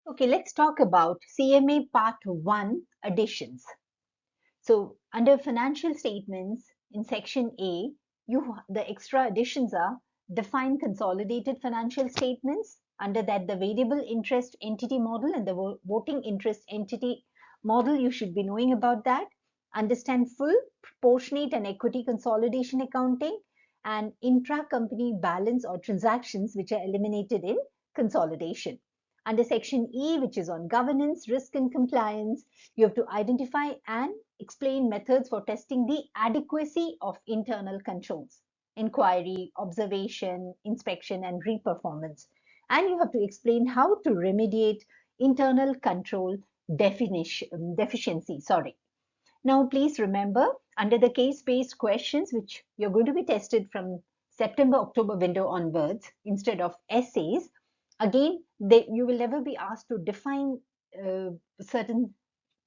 Okay, let's talk about CMA Part 1 additions. So under financial statements in section A, the extra additions are define consolidated financial statements. Under that, the variable interest entity model and the voting interest entity model, you should be knowing about that. Understand full, proportionate and equity consolidation accounting and intra-company balance or transactions which are eliminated in consolidation. Under section E, which is on governance, risk and compliance, you have to identify and explain methods for testing the adequacy of internal controls, inquiry, observation, inspection, and reperformance. And you have to explain how to remediate internal control deficiency. Now, please remember, under the case-based questions, which you're going to be tested from September-October window onwards, instead of essays, again, you will never be asked to define certain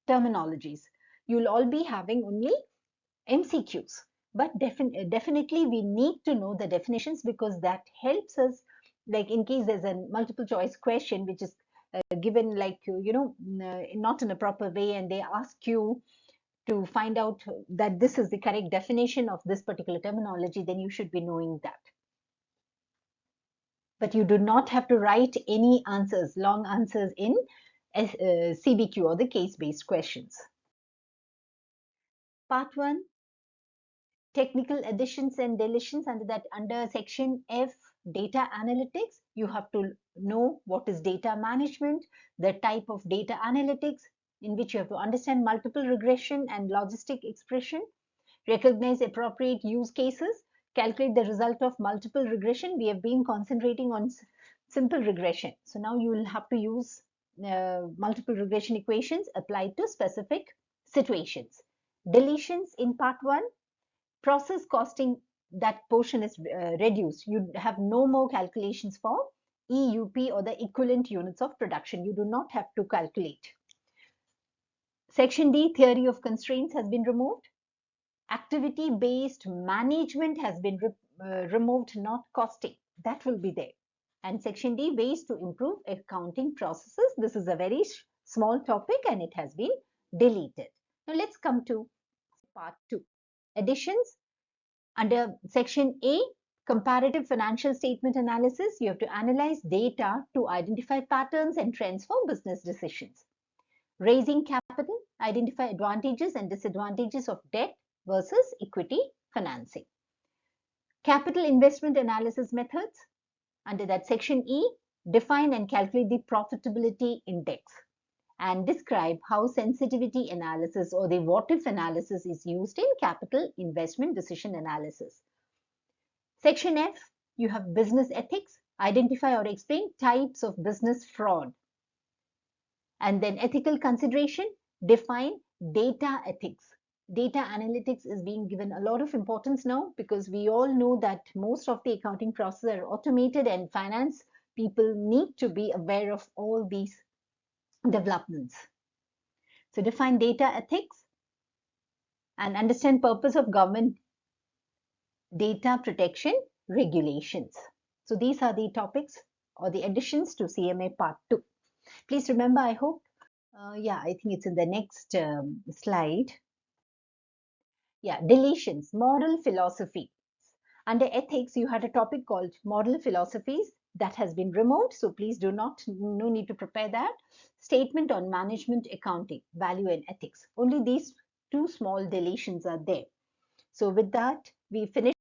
terminologies. You'll all be having only MCQs. But definitely we need to know the definitions, because that helps us, like in case there's a multiple choice question which is given like, not in a proper way, and they ask you to find out that this is the correct definition of this particular terminology, then you should be knowing that. But you do not have to write any answers, long answers in CBQ or the case-based questions. Part 1, technical additions and deletions. Under section F, data analytics, you have to know what is data management, the type of data analytics, in which you have to understand multiple regression and logistic expression, recognize appropriate use cases, calculate the result of multiple regression. We have been concentrating on simple regression. So now you will have to use multiple regression equations applied to specific situations. Deletions in part 1, process costing, that portion is reduced. You have no more calculations for EUP or the equivalent units of production. You do not have to calculate. Section D, theory of constraints, has been removed. Activity-based management has been removed, not costing. That will be there. And section D, ways to improve accounting processes. This is a very small topic and it has been deleted. Now let's come to part 2. Additions. Under section A, comparative financial statement analysis, you have to analyze data to identify patterns and trends for business decisions. Raising capital, identify advantages and disadvantages of debt versus equity financing. Capital investment analysis methods. Under that section E, define and calculate the profitability index and describe how sensitivity analysis or the what if analysis is used in capital investment decision analysis. Section F, you have business ethics, identify or explain types of business fraud. And then ethical consideration, define data ethics. Data analytics is being given a lot of importance now, because we all know that most of the accounting processes are automated and finance people need to be aware of all these developments. So define data ethics and understand purpose of government data protection regulations. So these are the topics or the additions to CMA Part 2. Please remember, I hope, I think it's in the next slide. Yeah, deletions, moral philosophy. Under ethics, you had a topic called moral philosophies that has been removed. So please no need to prepare that. Statement on management accounting, value and ethics. Only these two small deletions are there. So with that, we finish.